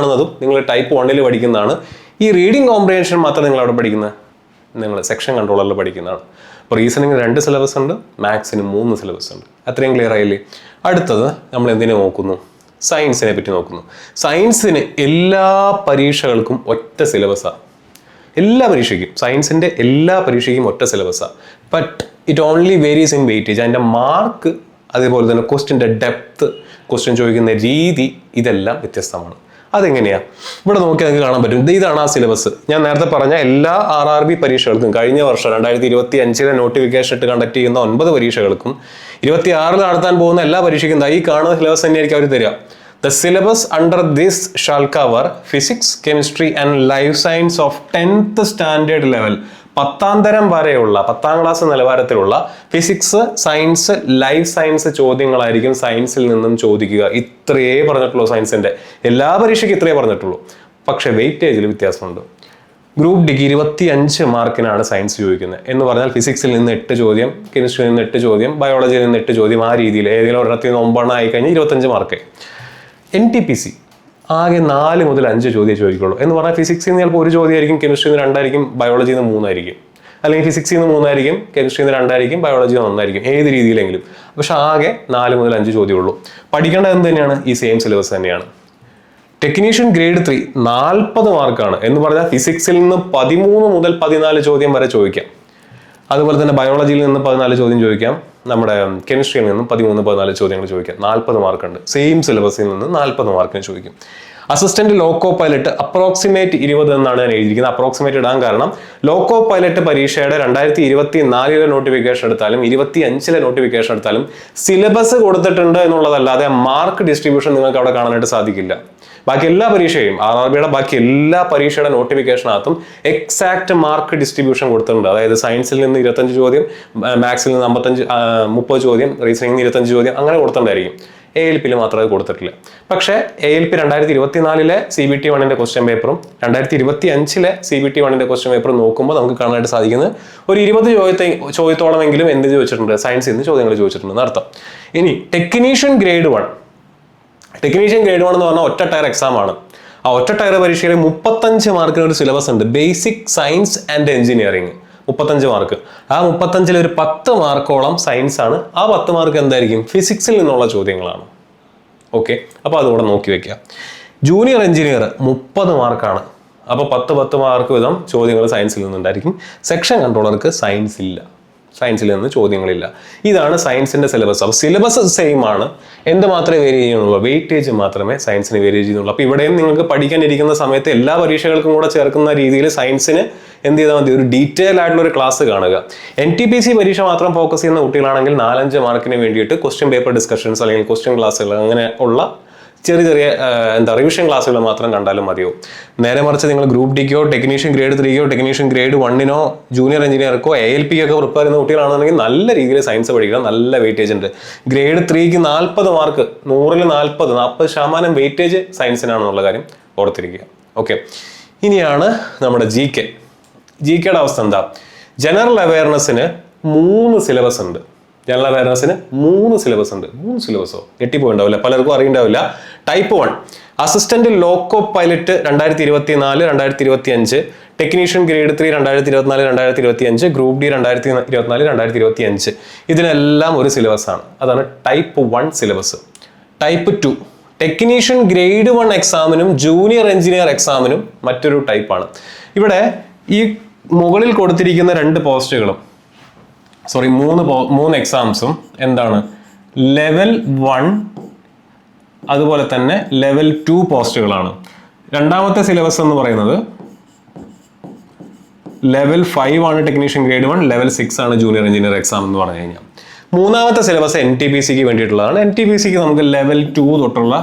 നിങ്ങൾ ടൈപ്പ് 1 പഠിക്കുന്നതാണ്. ഈ റീഡിംഗ് കോംപ്രിഹെൻഷൻ മാത്രം നിങ്ങൾ അവിടെ പഠിക്കുന്നത്, നിങ്ങൾ സെക്ഷൻ കൺട്രോളറിൽ പഠിക്കുന്നതാണ്. അപ്പോൾ റീസണിങ്ങിന് 2 സിലബസ് ഉണ്ട്, മാത്സിന് 3 സിലബസ് ഉണ്ട്. അത്രയും ക്ലിയർ ആയില്ലേ? അടുത്തത് നമ്മൾ എന്തിനെ നോക്കുന്നു? സയൻസിനെ പറ്റി നോക്കുന്നു. സയൻസിന് എല്ലാ പരീക്ഷകൾക്കും ഒറ്റ സിലബസാണ്. എല്ലാ പരീക്ഷയ്ക്കും, സയൻസിൻ്റെ എല്ലാ പരീക്ഷയ്ക്കും ഒറ്റ സിലബസാണ്. But it only varies in weightage. അതിൻ്റെ മാർക്ക്, അതേപോലെ തന്നെ ക്വസ്റ്റ്യൻ്റെ ഡെപ്ത്, ക്വസ്റ്റ്യൻ ചോദിക്കുന്ന രീതി, ഇതെല്ലാം വ്യത്യസ്തമാണ്. അതെങ്ങനെയാണ്? ഇവിടെ നോക്കി നമുക്ക് കാണാൻ പറ്റും. ഇതാണ് ആ സിലബസ്. ഞാൻ നേരത്തെ പറഞ്ഞ എല്ലാ RRB പരീക്ഷകൾക്കും കഴിഞ്ഞ വർഷം 2025 നോട്ടിഫിക്കേഷൻ ഇട്ട് കണ്ടക്ട് ചെയ്യുന്ന 9 പരീക്ഷകൾക്കും 26 നടത്താൻ പോകുന്ന എല്ലാ പരീക്ഷയ്ക്കും ഈ കാണുന്ന സിലബസ് തന്നെയായിരിക്കും അവർ തരിക. The syllabus under this shall cover physics, chemistry and life science of 10th standard level. 10ാം തരം വരെയുള്ള 10ാം ക്ലാസ് നിലവാരത്തിലുള്ള ഫിസിക്സ്, സയൻസ്, ലൈഫ് സയൻസ് ചോദ്യങ്ങളായിരിക്കും സയൻസിൽ നിന്നും ചോദിക്കുക. ഇത്രയേ പറഞ്ഞിട്ടുള്ളൂ. സയൻസിന്റെ എല്ലാ പരീക്ഷയ്ക്കും ഇത്രയേ പറഞ്ഞിട്ടുള്ളൂ. പക്ഷെ വെയിറ്റേജിൽ വ്യത്യാസമുണ്ട്. ഗ്രൂപ്പ് ഡിക്ക് 25 മാർക്കിനാണ് സയൻസ് ചോദിക്കുന്നത്. എന്ന് പറഞ്ഞാൽ ഫിസിക്സിൽ നിന്ന് 8 ചോദ്യം, കെമിസ്ട്രിയിൽ നിന്ന് 8 ചോദ്യം, ബയോളജിയിൽ നിന്ന് 8 ചോദ്യം, ആ രീതിയിൽ ഏതെങ്കിലും ഒരെണ്ണത്തിൽ നിന്ന് 9 ആയി കഴിഞ്ഞാൽ 25 മാർക്ക്. NTPC ആകെ 4 മുതൽ 5 ചോദ്യം ചോദിക്കുള്ളൂ. എന്ന് പറഞ്ഞാൽ ഫിസിക്സിൽ നിന്ന് ചിലപ്പോൾ 1 ചോദ്യമായിരിക്കും, കെമിസ്ട്രിയിൽ നിന്ന് 2 ആയിരിക്കും, ബയോളജിയിൽ നിന്ന് 3 ആയിരിക്കും. അല്ലെങ്കിൽ ഫിസിക്സിൽ നിന്ന് 3 ആയിരിക്കും, കെമിസ്ട്രിയിൽ നിന്ന് 2 ആയിരിക്കും, ബയോളജിയിൽ നിന്ന് 1 ആയിരിക്കും. ഏത് രീതിയിലെങ്കിലും. പക്ഷെ ആകെ 4 മുതൽ 5 ചോദ്യമുള്ളൂ. പഠിക്കേണ്ടത് എന്ത് തന്നെയാണ്? ഈ സെയിം സിലബസ് തന്നെയാണ്. ടെക്നീഷ്യൻ ഗ്രേഡ് 3 40 മാർക്കാണ്. എന്ന് പറഞ്ഞാൽ ഫിസിക്സിൽ നിന്ന് 13 മുതൽ 14 ചോദ്യം വരെ ചോദിക്കാം. അതുപോലെ തന്നെ ബയോളജിയിൽ നിന്ന് 14 ചോദ്യം ചോദിക്കാം. നമ്മുടെ കെമിസ്ട്രിയിൽ നിന്നും 13-14 ചോദ്യങ്ങൾ ചോദിക്കാം. 40 മാർക്കുണ്ട്. സെയിം സിലബസിൽ നിന്ന് 40 മാർക്കിന് ചോദിക്കും. അസിസ്റ്റന്റ് ലോക്കോ പൈലറ്റ് അപ്രോക്സിമേറ്റ് 20 എന്നാണ് ഞാൻ എഴുതിയിരിക്കുന്നത്. അപ്രോക്സിമേറ്റ് ഇടാൻ കാരണം ലോക്കോ പൈലറ്റ് പരീക്ഷയുടെ 2024 നോട്ടിഫിക്കേഷൻ എടുത്താലും 25 നോട്ടിഫിക്കേഷൻ എടുത്താലും സിലബസ് കൊടുത്തിട്ടുണ്ട് എന്നുള്ളതല്ലാതെ മാർക്ക് ഡിസ്ട്രിബ്യൂഷൻ നിങ്ങൾക്ക് അവിടെ കാണാനായിട്ട് സാധിക്കില്ല. ബാക്കി എല്ലാ പരീക്ഷയും, RRBയുടെ ബാക്കി എല്ലാ പരീക്ഷയുടെ നോട്ടിഫിക്കേഷനകത്തും എക്സാക്ട് മാർക്ക് ഡിസ്ട്രിബ്യൂഷൻ കൊടുത്തിട്ടുണ്ട്. അതായത് സയൻസിൽ നിന്ന് 25 ചോദ്യം, മാത്സിൽ നിന്ന് 30 ചോദ്യം, റീസണിംഗിൽ നിന്ന് 25 ചോദ്യം, അങ്ങനെ കൊടുത്തിട്ടുണ്ടായിരിക്കും. ALP മാത്രമേ അത് കൊടുത്തിട്ടില്ല. പക്ഷേ ALP 2024 CBT 1 ക്വസ്റ്റ്യൻ പേപ്പറും 2025 CBT 1 ക്വസ്റ്റ്യൻ പേപ്പറും നോക്കുമ്പോൾ നമുക്ക് കാണാനായിട്ട് സാധിക്കുന്നത് ഒരു 20 ചോദ്യത്തോളമെങ്കിലും എന്ത് ചോദിച്ചിട്ടുണ്ട്, സയൻസിൽ നിന്ന് ചോദ്യങ്ങൾ ചോദിച്ചിട്ടുണ്ടെന്ന് അർത്ഥം. ഇനി ടെക്നീഷ്യൻ ഗ്രേഡ് 1 എന്ന് പറഞ്ഞാൽ ഒറ്റ ടയർ എക്സാം ആണ്. ആ ഒറ്റ ടയർ പരീക്ഷയിൽ 35 മാർക്കിന് ഒരു സിലബസ് ഉണ്ട്. Basic science and engineering 35 mark. ആ 35-ൽ ഒരു 10 മാർക്കോളം സയൻസ് ആണ്. ആ 10 മാർക്ക് എന്തായിരിക്കും? ഫിസിക്സിൽ നിന്നുള്ള ചോദ്യങ്ങളാണ്. ഓക്കെ, അപ്പോൾ അതുകൂടെ നോക്കി വെക്കുക. ജൂനിയർ എഞ്ചിനീയർ 30 മാർക്കാണ്. അപ്പോൾ 10 മാർക്ക് വീതം ചോദ്യങ്ങൾ സയൻസിൽ നിന്നുണ്ടായിരിക്കും. സെക്ഷൻ കൺട്രോളർക്ക് സയൻസിൽ നിന്ന് ചോദ്യങ്ങളില്ല. ഇതാണ് സയൻസിന്റെ സിലബസ്. അപ്പോൾ സിലബസ് സെയിം ആണ്, എന്ത് മാത്രമേ വേരി ചെയ്യുന്നുള്ളൂ? വെയിറ്റേജ് മാത്രമേ സയൻസിന് വേരി ചെയ്യുന്നുള്ളൂ. അപ്പോൾ ഇവിടെയും നിങ്ങൾക്ക് പഠിക്കാനിരിക്കുന്ന സമയത്ത് എല്ലാ പരീക്ഷകൾക്കും കൂടെ ചേർക്കുന്ന രീതിയിൽ സയൻസിന് എന്ത് ചെയ്താൽ മതി? ഒരു ഡീറ്റെയിൽ ആയിട്ടുള്ള ഒരു ക്ലാസ് കാണുക. NTPC പരീക്ഷ മാത്രം ഫോക്കസ് ചെയ്യുന്ന കുട്ടികളാണെങ്കിൽ 4-5 മാർക്കിന് വേണ്ടിയിട്ട് ക്വസ്റ്റ്യൻ പേപ്പർ ഡിസ്കഷൻസ് അല്ലെങ്കിൽ ക്വസ്റ്റ്യൻ ക്ലാസ്സുകൾ അങ്ങനെ ഉള്ള ചെറിയ റിവിഷൻ ക്ലാസ്സുകൾ മാത്രം കണ്ടാലും മതിയോ. നേരെ മറിച്ച് നിങ്ങൾ ഗ്രൂപ്പ് ഡിക്കോ ടെക്നീഷ്യൻ ഗ്രേഡ് 3-ക്കോ ടെക്നീഷ്യൻ ഗ്രേഡ് 1-നോ ജൂനിയർ എഞ്ചിനീയർക്കോ ALP-ക്കൊക്കെ പ്രിപ്പയർ ചെയ്യുന്ന കുട്ടികളാണെന്നുണ്ടെങ്കിൽ നല്ല രീതിയിൽ സയൻസ് പഠിക്കണം. നല്ല വെയിറ്റേജ് ഉണ്ട്. ഗ്രേഡ് 3-ക്ക് 40 മാർക്ക്, 100-ൽ 40% വെയിറ്റേജ് സയൻസിനാണെന്നുള്ള കാര്യം ഓർത്തിരിക്കുക. ഓക്കെ, ഇനിയാണ് നമ്മുടെ GK-യുടെ അവസ്ഥ എന്താ? ജനറൽ അവയർനെസ്സിന് 3 സിലബസ് ഉണ്ട്. ജനറൽ അവയർനെസ്സിന് 3 സിലബസ് ഉണ്ട്. 3 സിലബസോ കെട്ടിപ്പോയിണ്ടാവില്ല, പലർക്കും അറിയണ്ടാവില്ല. Type 1 assistant loco pilot 2024-2025, technician grade 3 2024-2025, group D 2024-2025. ഇതിനെല്ലാം ഒരു സിലബസ് ആണ്. അതാണ് type 1 syllabus. Type 2 technician grade 1 എക്സാമിനും ജൂനിയർ എഞ്ചിനീയർ എക്സാമിനും മറ്റൊരു ടൈപ്പാണ്. ഇവിടെ ഈ മുകളിൽ കൊടുത്തിരിക്കുന്ന 2 പോസ്റ്റുകളും 3 എക്സാംസും എന്താണ്? ലെവൽ 1 അതുപോലെ തന്നെ ലെവൽ 2 പോസ്റ്റുകളാണ്. രണ്ടാമത്തെ സിലബസ് എന്ന് പറയുന്നത് ലെവൽ 5 ആണ് ടെക്നീഷ്യൻ ഗ്രേഡ് 1, ലെവൽ 6 ആണ് ജൂനിയർ എഞ്ചിനീയർ എക്സാം എന്ന് പറഞ്ഞു കഴിഞ്ഞാൽ. മൂന്നാമത്തെ സിലബസ് NTPC-ക്ക് വേണ്ടിയിട്ടുള്ളതാണ്. NTPC-ക്ക് നമുക്ക് ലെവൽ 2 തൊട്ടുള്ള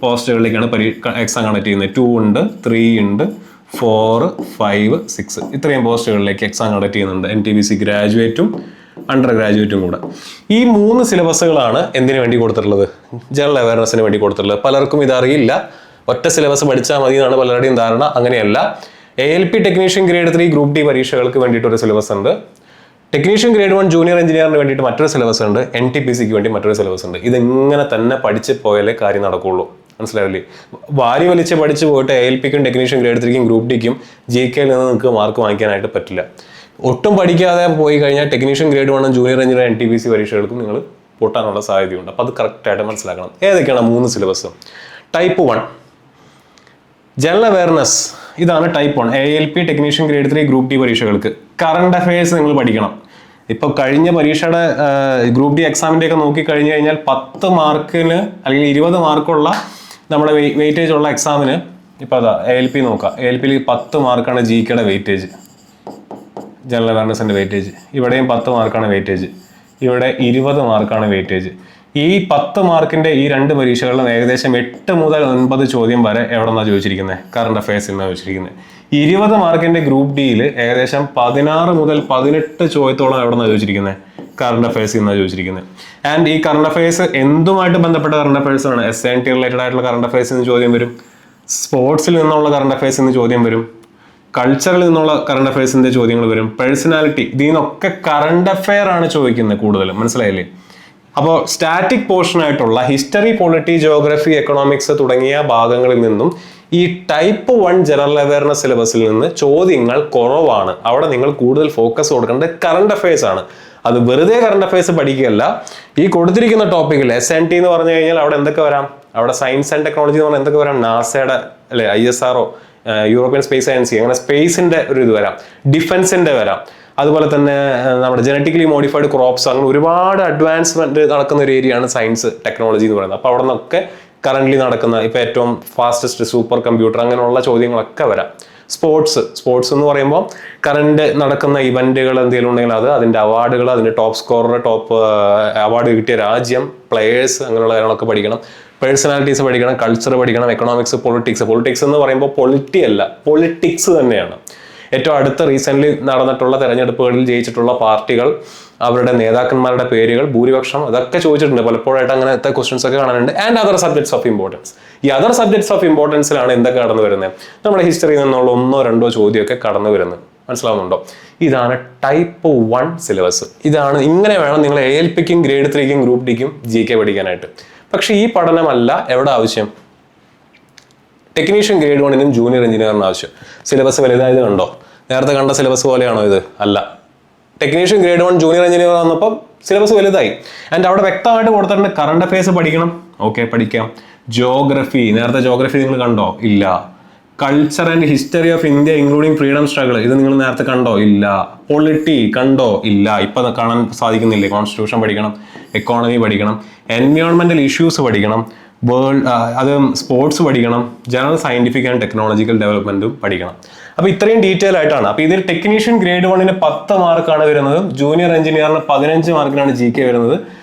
പോസ്റ്റുകളിലേക്കാണ് എക്സാം കണ്ടക്ട് ചെയ്യുന്നത്. 2 ഉണ്ട്, 3 ഉണ്ട്, 4, 5, 6 ഇത്രയും പോസ്റ്റുകളിലേക്ക് എക്സാം കണ്ടക്ട് ചെയ്യുന്നുണ്ട്. NTPC ഗ്രാജുവേറ്റും അണ്ടർ ഗ്രാജുവേറ്റും കൂടെ. ഈ 3 സിലബസുകളാണ് എന്തിനു വേണ്ടി കൊടുത്തിട്ടുള്ളത്? ജനറൽ അവയർനെസ്സിന് വേണ്ടി കൊടുത്തിട്ടുള്ളത്. പലർക്കും ഇതറിയില്ല. ഒറ്റ സിലബസ് പഠിച്ചാൽ മതി എന്നാണ് പലരുടെയും ധാരണ. അങ്ങനെയല്ല. ALP technician grade 3 group D പരീക്ഷകൾക്ക് വേണ്ടിയിട്ട് ഒരു സിലബസ് ഉണ്ട്. ടെക്നീഷ്യൻ ഗ്രേഡ് 1 ജൂനിയർ എഞ്ചിനീയറിന് വേണ്ടിയിട്ട് മറ്റൊരു സിലബസ് ഉണ്ട്. NTPC-ക്ക് വേണ്ടി മറ്റൊരു സിലബസ് ഉണ്ട്. ഇതിങ്ങനെ തന്നെ പഠിച്ച് പോയാലേ കാര്യം നടക്കുള്ളൂ. മനസ്സിലാവില്ലേ? വാരി വലിച്ച് പഠിച്ചു പോയിട്ട് ALP-ക്കും ടെക്നീഷ്യൻ ഗ്രേഡ് 3-ക്കും ഗ്രൂപ്പ് ഡിക്കും GK-യിൽ നിന്ന് നിങ്ങൾക്ക് മാർക്ക് വാങ്ങിക്കാനായിട്ട് പറ്റില്ല. ഒട്ടും പഠിക്കാതെ പോയി കഴിഞ്ഞാൽ technician grade 1 junior engineer NTPC പരീക്ഷകൾക്കും നിങ്ങൾ പൊട്ടാനുള്ള സാധ്യതയുണ്ട്. അപ്പോൾ അത് കറക്റ്റായിട്ട് മനസ്സിലാക്കണം. ഏതൊക്കെയാണ് 3 സിലബസ്? ടൈപ്പ് 1 ജനറൽ അവയർനെസ്, ഇതാണ് type 1. ALP technician grade 3 group D പരീക്ഷകൾക്ക് കറണ്ട് അഫയേഴ്സ് നിങ്ങൾ പഠിക്കണം. ഇപ്പോൾ കഴിഞ്ഞ പരീക്ഷയുടെ ഗ്രൂപ്പ് ഡി എക്സാമിൻ്റെ ഒക്കെ നോക്കി കഴിഞ്ഞു കഴിഞ്ഞാൽ 10 മാർക്കിന് അല്ലെങ്കിൽ 20 മാർക്കുള്ള നമ്മുടെ വെയിറ്റേജ് ഉള്ള എക്സാമിന് ഇപ്പോൾ അതാ ALP നോക്കാം. ALP-ൽ 10 മാർക്കാണ് GK-യുടെ വെയിറ്റേജ്, ജനറൽ അവയർനെസ്സിൻ്റെ വെയിറ്റേജ്. ഇവിടെയും 10 മാർക്കാണ് വെയിറ്റേജ്, ഇവിടെ 20 മാർക്കാണ് വെയിറ്റേജ്. ഈ 10 മാർക്കിൻ്റെ ഈ 2 പരീക്ഷകളിലും ഏകദേശം 8 മുതൽ 9 ചോദ്യം വരെ എവിടെ നിന്നാണ് ചോദിച്ചിരിക്കുന്നത്? കറണ്ട് അഫയേഴ്സിൽ നിന്നാണ് ചോദിച്ചിരിക്കുന്നത്. 20 മാർക്കിൻ്റെ ഗ്രൂപ്പ് ഡിയിൽ ഏകദേശം 16 മുതൽ 18 ചോദ്യത്തോളം എവിടെ നിന്നാണ് ചോദിച്ചിരിക്കുന്നത്? കറണ്ട് അഫയേഴ്സിൽ നിന്നാണ് ചോദിച്ചിരിക്കുന്നത്. ആൻഡ് ഈ കറണ്ട് അഫയേഴ്സ് എന്തുമായിട്ട് ബന്ധപ്പെട്ട കറണ്ട് അഫയേഴ്സ് ആണ്? SNT റിലേറ്റഡ് ആയിട്ടുള്ള കറണ്ട് അഫയേഴ്സിൽ നിന്ന് ചോദ്യം വരും, സ്പോർട്സിൽ നിന്നുള്ള കറണ്ട് അഫയേഴ്സിൽ നിന്ന് ചോദ്യം വരും, കൾച്ചറിൽ നിന്നുള്ള കറണ്ട് അഫയേഴ്സിന്റെ ചോദ്യങ്ങൾ വരും, പേഴ്സണാലിറ്റി, ഇതിൽ നിന്നൊക്കെ കറണ്ട് അഫെയർ ആണ് ചോദിക്കുന്നത് കൂടുതലും. മനസ്സിലായില്ലേ? അപ്പോൾ സ്റ്റാറ്റിക് പോർഷൻ ആയിട്ടുള്ള ഹിസ്റ്ററി, പൊളിറ്റി, ജിയോഗ്രഫി, എക്കണോമിക്സ് തുടങ്ങിയ ഭാഗങ്ങളിൽ നിന്നും ഈ ടൈപ്പ് 1 ജനറൽ അവയർനെസ് സിലബസിൽ നിന്ന് ചോദ്യങ്ങൾ കുറവാണ്. അവിടെ നിങ്ങൾ കൂടുതൽ ഫോക്കസ് കൊടുക്കേണ്ടത് കറണ്ട് അഫയേഴ്സ് ആണ്. അത് വെറുതെ കറണ്ട് അഫയേഴ്സ് പഠിക്കുകയല്ല. ഈ കൊടുത്തിരിക്കുന്ന ടോപ്പിക്കിൽ SNT എന്ന് പറഞ്ഞു കഴിഞ്ഞാൽ അവിടെ എന്തൊക്കെ വരാം? അവിടെ സയൻസ് ആൻഡ് ടെക്നോളജി എന്ന് പറഞ്ഞാൽ എന്തൊക്കെ വരാം? നാസയുടെ അല്ലെ, ISRO, യൂറോപ്യൻ സ്പേസ് ഏജൻസി, അങ്ങനെ സ്പേസിന്റെ ഒരു ഇത് വരാം, ഡിഫൻസിന്റെ വരാം, അതുപോലെ തന്നെ നമ്മുടെ ജനറ്റിക്കലി മോഡിഫൈഡ് ക്രോപ്സ്, അങ്ങനെ ഒരുപാട് അഡ്വാൻസ്മെന്റ് നടക്കുന്ന ഒരു ഏരിയയാണ് സയൻസ് ടെക്നോളജി എന്ന് പറയുന്നത്. അപ്പോൾ അവിടെ നിന്നൊക്കെ കറന്റ് നടക്കുന്ന ഇപ്പോൾ ഏറ്റവും ഫാസ്റ്റസ്റ്റ് സൂപ്പർ കമ്പ്യൂട്ടർ അങ്ങനെയുള്ള ചോദ്യങ്ങളൊക്കെ വരാം. സ്പോർട്സ് എന്ന് പറയുമ്പോൾ കറന്റ് നടക്കുന്ന ഇവന്റുകൾ എന്തെങ്കിലും ഉണ്ടെങ്കിൽ അത്, അതിന്റെ അവാർഡുകൾ, അതിന്റെ ടോപ്പ് സ്കോറർ, ടോപ്പ് അവാർഡ് കിട്ടിയ രാജ്യം, പ്ലേയേഴ്സ്, അങ്ങനെയുള്ള കാര്യങ്ങളൊക്കെ പഠിക്കണം. പേഴ്സണാലിറ്റീസ് പഠിക്കണം, കൾച്ചർ പഠിക്കണം, എക്കണോമിക്സ്, പൊളിറ്റിക്സ് എന്ന് പറയുമ്പോൾ പൊളിറ്റി അല്ല, പൊളിറ്റിക്സ് തന്നെയാണ്. ഏറ്റവും അടുത്ത റീസെന്റ് നടന്നിട്ടുള്ള തെരഞ്ഞെടുപ്പുകളിൽ ജയിച്ചിട്ടുള്ള പാർട്ടികൾ, അവരുടെ നേതാക്കന്മാരുടെ പേരുകൾ, ഭൂരിപക്ഷം, അതൊക്കെ ചോദിച്ചിട്ടുണ്ട്. പലപ്പോഴായിട്ട് അങ്ങനത്തെ ക്വസ്റ്റ്യൻസ് ഒക്കെ കാണാനുണ്ട്. And other subjects of importance. ഈ അതർ സബ്ജക്ട്സ് ഓഫ് ഇമ്പോർട്ടൻസിലാണ് എന്തൊക്കെ കടന്നു വരുന്നത്? നമ്മുടെ ഹിസ്റ്ററിയിൽ നിന്നുള്ള 1-2 ചോദ്യമൊക്കെ കടന്നു വരുന്നത്. മനസ്സിലാവുന്നുണ്ടോ? ഇതാണ് ടൈപ്പ് 1 സിലബസ്. ഇതാണ്, ഇങ്ങനെ വേണം നിങ്ങൾ ALPക്കും ഗ്രേഡ് 3ക്കും ഗ്രൂപ്പ് ഡിക്കും GK പഠിക്കാനായിട്ട്. പക്ഷേ ഈ പഠനമല്ല എവിടെ ആവശ്യം? ടെക്നീഷ്യൻ ഗ്രേഡ് 1നും ജൂനിയർ എഞ്ചിനീയറിനും ആവശ്യം. സിലബസ് വലുതായത് കണ്ടോ? നേരത്തെ കണ്ട സിലബസ് പോലെയാണോ ഇത്? അല്ല. ടെക്നീഷ്യൻ ഗ്രേഡ് 1 ജൂനിയർ എഞ്ചിനീയർ വന്നപ്പോൾ സിലബസ് വലുതായി. ആൻഡ് അവിടെ വ്യക്തമായിട്ട് കൊടുത്തിട്ടുണ്ട് കറണ്ട് അഫയേഴ്സ് പഠിക്കണം. ഓക്കെ, പഠിക്കാം. ജോഗ്രഫി, നേരത്തെ ജോഗ്രഫി നിങ്ങൾ കണ്ടോ? ഇല്ല. Culture and history of India including freedom struggle, ഇത് നിങ്ങൾ നേരത്തെ കണ്ടോ? ഇല്ല. പൊളിറ്റി കണ്ടോ? ഇല്ല. ഇപ്പൊ കാണാൻ സാധിക്കുന്നില്ലേ? കോൺസ്റ്റിറ്റ്യൂഷൻ പഠിക്കണം, എക്കോണമി പഠിക്കണം, എൻവയോൺമെന്റൽ ഇഷ്യൂസ് പഠിക്കണം, അത് സ്പോർട്സ് പഠിക്കണം, ജനറൽ സയന്റിഫിക് ആൻഡ് ടെക്നോളജിക്കൽ ഡെവലപ്മെന്റും പഠിക്കണം. അപ്പൊ ഇത്രയും ഡീറ്റെയിൽ ആയിട്ടാണ്. അപ്പൊ ഇതിൽ ടെക്നീഷ്യൻ ഗ്രേഡ് 1ന് 10 മാർക്കാണ് വരുന്നത്, ജൂനിയർ എഞ്ചിനീയറിന് 15 മാർക്കിനാണ് GK വരുന്നത്.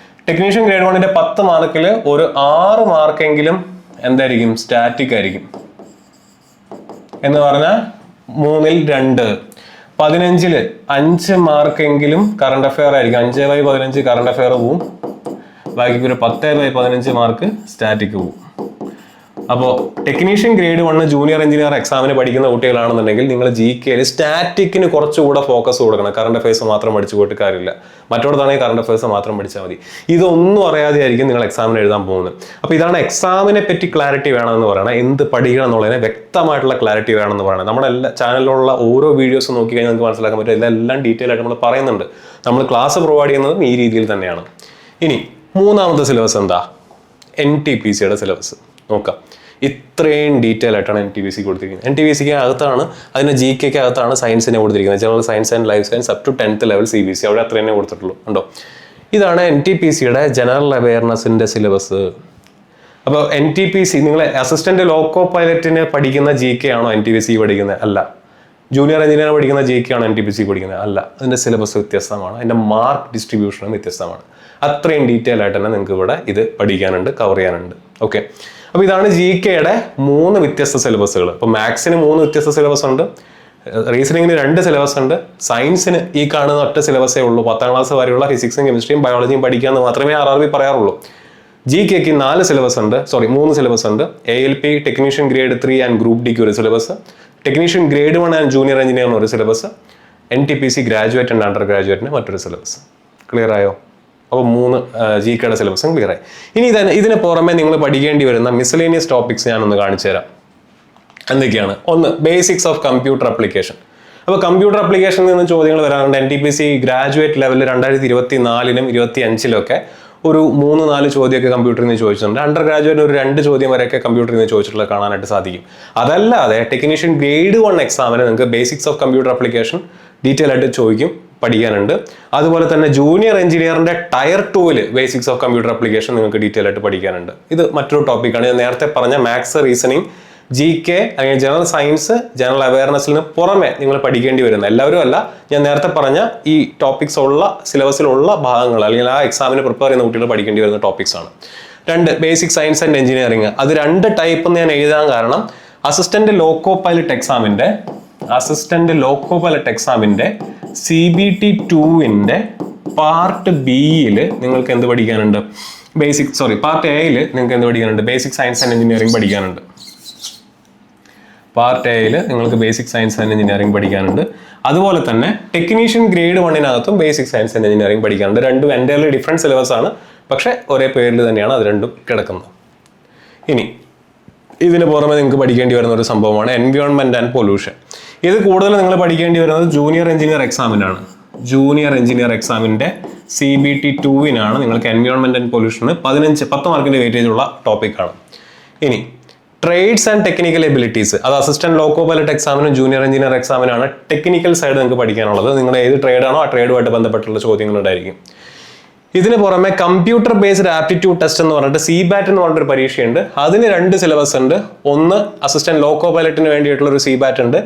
ടെക്നീഷ്യൻ ഗ്രേഡ് 1ന്റെ 10 മാർക്കിൽ ഒരു 6 മാർക്കെങ്കിലും എന്തായിരിക്കും? സ്റ്റാറ്റിക് ആയിരിക്കും. എന്ന് പറഞ്ഞാൽ 3-ൽ 2. 15-ൽ 5 മാർക്കെങ്കിലും കറണ്ട് അഫെയർ ആയിരിക്കും. 5/15 കറണ്ട് അഫെയർ പോവും. ബാക്കി ഒരു 10/15 മാർക്ക് സ്റ്റാറ്റിക് പോവും. അപ്പോൾ ടെക്നീഷ്യൻ ഗ്രേഡ് 1 ജൂനിയർ എഞ്ചിനീയർ എക്സാമിന് പഠിക്കുന്ന കുട്ടികളാണെന്നുണ്ടെങ്കിൽ നിങ്ങൾ GKയിൽ സ്റ്റാറ്റിക്കിന് കുറച്ചുകൂടെ ഫോക്കസ് കൊടുക്കണം. കറണ്ട് അഫയേഴ്സ് മാത്രം പഠിച്ചു പോയിട്ട് കാര്യമില്ല. മറ്റോടത്താണെങ്കിൽ കറണ്ട് അഫയേഴ്സ് മാത്രം പഠിച്ചാൽ മതി. ഇതൊന്നും അറിയാതെ ആയിരിക്കും നിങ്ങൾ എക്സാമിന് എഴുതാൻ പോകുന്നത്. അപ്പോൾ ഇതാണ് എക്സാമിനെ പറ്റി ക്ലാരിറ്റി വേണമെന്ന് പറയുന്നത്. എന്ത് പഠിക്കണം എന്നുള്ളതിനെ വ്യക്തമായിട്ടുള്ള ക്ലാരിറ്റി വേണമെന്ന് പറയുന്നത്. നമ്മുടെ എല്ലാ ചാനലിലുള്ള ഓരോ വീഡിയോസ് നോക്കി കഴിഞ്ഞാൽ നമുക്ക് മനസ്സിലാക്കാൻ പറ്റും. ഇതെല്ലാം ഡീറ്റെയിൽ ആയിട്ട് നമ്മൾ പറയുന്നുണ്ട്. നമ്മൾ ക്ലാസ് പ്രൊവൈഡ് ചെയ്യുന്നതും ഈ രീതിയിൽ തന്നെയാണ്. ഇനി 3ാമത്തെ സിലബസ് എന്താ? NTPCയുടെ സിലബസ് നോക്കാം. ഇത്രയും ഡീറ്റെയിൽ ആയിട്ടാണ് NTPC കൊടുത്തിരിക്കുന്നത്. NTPCക്ക് അകത്താണ്, അതിന് GKക്ക് അകത്താണ് സയൻസിനെ കൊടുത്തിരിക്കുന്നത്. General science and life science up to 10th level CBC, അവിടെ അത്ര തന്നെ കൊടുത്തിട്ടുള്ളൂ. ഉണ്ടോ? ഇതാണ് NTPCയുടെ ജനറൽ അവയർനെസ്സിന്റെ സിലബസ്. അപ്പോൾ NTPC, നിങ്ങൾ അസിസ്റ്റന്റ് ലോക്കോ പൈലറ്റിന് പഠിക്കുന്ന GK ആണോ NTPC പഠിക്കുന്നത്? അല്ല. ജൂനിയർ എഞ്ചിനീയർ പഠിക്കുന്ന GK ആണോ NTPC പഠിക്കുന്നത്? അല്ല. അതിന്റെ സിലബസ് വ്യത്യസ്തമാണ്, അതിന്റെ മാർക്ക് ഡിസ്ട്രിബ്യൂഷനും വ്യത്യസ്തമാണ്. അത്രയും ഡീറ്റെയിൽ ആയിട്ട് തന്നെ നിങ്ങൾക്ക് ഇവിടെ ഇത് പഠിക്കാനുണ്ട്, കവർ ചെയ്യാനുണ്ട്. ഓക്കെ, അപ്പോൾ ഇതാണ് GKയുടെ 3 വ്യത്യസ്ത സിലബസുകൾ. അപ്പോൾ മാത്സിന് 3 വ്യത്യസ്ത സിലബസ് ഉണ്ട്, റീസണിങ്ങിന് 2 സിലബസ് ഉണ്ട്, സയൻസിന് ഈ കാണുന്ന ഒറ്റ സിലബസേ ഉള്ളൂ. 10ാം ക്ലാസ് വരെയുള്ള ഫിസിക്സും കെമിസ്ട്രിയും ബയോളജിയും പഠിക്കാമെന്ന് മാത്രമേ RRB പറയാറുള്ളൂ. GKക്ക് 3 സിലബസ് ഉണ്ട്. ALP technician grade 3 and group ഡിക്ക് ഒരു syllabus, technician grade 1 and junior എഞ്ചിനീയറിന് ഒരു syllabus, NTPC graduate and under ഗ്രാജുവേറ്റിന് മറ്റൊരു സിലബസ്. ക്ലിയർ ആയോ? അപ്പോൾ 3 GKയുടെ സിലബസും ക്ലിയർ ആയി. ഇനി ഇതിന് പുറമെ നിങ്ങൾ പഠിക്കേണ്ടി വരുന്ന മിസലേനിയസ് ടോപ്പിക്സ് ഞാനൊന്ന് കാണിച്ചു തരാം. എന്തൊക്കെയാണ്? 1, ബേസിക്സ് ഓഫ് കമ്പ്യൂട്ടർ അപ്ലിക്കേഷൻ. അപ്പോൾ കമ്പ്യൂട്ടർ അപ്ലിക്കേഷനിൽ നിന്ന് ചോദ്യങ്ങൾ വരാറുണ്ട്. NTPC ഗ്രാജുവേറ്റ് ലെവലിൽ 2024-ലും 2025-ലൊക്കെ ഒരു 3-4 ചോദ്യമൊക്കെ കമ്പ്യൂട്ടറിൽ നിന്ന് ചോദിച്ചിട്ടുണ്ട്. അണ്ടർ ഗ്രാജുവേറ്റ് ഒരു 2 ചോദ്യം വരെയൊക്കെ കമ്പ്യൂട്ടറിൽ നിന്ന് ചോദിച്ചിട്ടുള്ള കാണാനായിട്ട് സാധിക്കും. അതല്ലാതെ ടെക്നീഷ്യൻ ഗ്രേഡ് 1 എക്സാമിന് നിങ്ങൾക്ക് basics of computer application detail ആയിട്ട് ചോദിക്കും, പഠിക്കാനുണ്ട്. അതുപോലെ തന്നെ ജൂനിയർ എഞ്ചിനീയറിന്റെ ടയർ 2-ൽ ബേസിക്സ് ഓഫ് കമ്പ്യൂട്ടർ അപ്ലിക്കേഷൻ നിങ്ങൾക്ക് ഡീറ്റെയിൽ ആയിട്ട് പഠിക്കാനുണ്ട്. ഇത് മറ്റൊരു ടോപ്പിക്കാണ്. ഞാൻ നേരത്തെ പറഞ്ഞ മാത്സ്, റീസണിങ്, GK അല്ലെങ്കിൽ ജനറൽ സയൻസ്, ജനറൽ അവയർനെസ്സിന് പുറമെ നിങ്ങൾ പഠിക്കേണ്ടി വരുന്ന, എല്ലാവരും അല്ല, ഞാൻ നേരത്തെ പറഞ്ഞ ഈ ടോപ്പിക്സ് ഉള്ള സിലബസിലുള്ള ഭാഗങ്ങൾ അല്ലെങ്കിൽ ആ എക്സാമിന് പ്രിപ്പയർ ചെയ്യുന്ന കുട്ടികൾ പഠിക്കേണ്ടി വരുന്ന ടോപ്പിക്സ് ആണ്. 2, ബേസിക് സയൻസ് ആൻഡ് എഞ്ചിനീയറിംഗ്. അത് 2 ടൈപ്പ് ഞാൻ എഴുതാൻ കാരണം അസിസ്റ്റന്റ് ലോക്കോ പൈലറ്റ് എക്സാമിന്റെ CBT 2-ന്റെ പാർട്ട് Bയിൽ നിങ്ങൾക്ക് എന്ത് പഠിക്കാനുണ്ട്? പാർട്ട് Aയിൽ നിങ്ങൾക്ക് എന്ത് പഠിക്കാനുണ്ട്? ബേസിക് സയൻസ് ആൻഡ് എഞ്ചിനീയറിംഗ് പഠിക്കാനുണ്ട്. പാർട്ട് Aയിൽ നിങ്ങൾക്ക് ബേസിക് സയൻസ് ആൻഡ് എഞ്ചിനീയറിംഗ് പഠിക്കാനുണ്ട്. അതുപോലെ തന്നെ ടെക്നീഷ്യൻ ഗ്രേഡ് 1-നകത്തും ബേസിക് സയൻസ് ആൻഡ് എഞ്ചിനീയറിംഗ് പഠിക്കാനുണ്ട്. രണ്ടും എൻ്റയർലി ഡിഫറെൻറ്റ് സിലബസ് ആണ്, പക്ഷേ ഒരേ പേരിൽ തന്നെയാണ് അത് രണ്ടും കിടക്കുന്നത്. ഇനി ഇതിന് പുറമെ നിങ്ങൾക്ക് പഠിക്കേണ്ടി വരുന്ന ഒരു സംഭവമാണ് എൻവയോൺമെന്റ് ആൻഡ് പൊല്യൂഷൻ. ഇത് കൂടുതൽ നിങ്ങൾ പഠിക്കേണ്ടി വരുന്നത് ജൂനിയർ എഞ്ചിനീയർ എക്സാമിനാണ്. ജൂനിയർ എഞ്ചിനീയർ എക്സാമിന്റെ CBT 2-നാണ് നിങ്ങൾക്ക് എൻവയോൺമെന്റ് ആൻഡ് പൊല്യൂഷന് 10 മാർക്കിന്റെ വെയിറ്റേജ് ഉള്ള ടോപ്പിക്കാണ്. ഇനി ട്രേഡ്സ് ആൻഡ് ടെക്നിക്കൽ എബിലിറ്റീസ്, അത് അസിസ്റ്റന്റ് ലോക്കോ പൈലറ്റ് എക്സാമിനും ജൂനിയർ എഞ്ചിനീയർ എക്സാമിനാണ് ടെക്നിക്കൽ സൈഡ് നിങ്ങൾക്ക് പഠിക്കാനുള്ളത്. നിങ്ങൾ ഏത് ട്രേഡാണോ ആ ട്രേഡുമായിട്ട് ബന്ധപ്പെട്ടുള്ള ചോദ്യങ്ങൾ ഉണ്ടായിരിക്കും. ഇതിന് പുറമെ കമ്പ്യൂട്ടർ ബേസ്ഡ് ആപ്റ്റിറ്റ്യൂഡ് ടെസ്റ്റ് എന്ന് പറഞ്ഞിട്ട് CBAT എന്ന് പറഞ്ഞൊരു പരീക്ഷയുണ്ട്. അതിന് 2 സിലബസ് ഉണ്ട്. 1, അസിസ്റ്റന്റ് ലോക്കോ പൈലറ്റിന് വേണ്ടിയിട്ടുള്ള ഒരു CBAT ഉണ്ട്.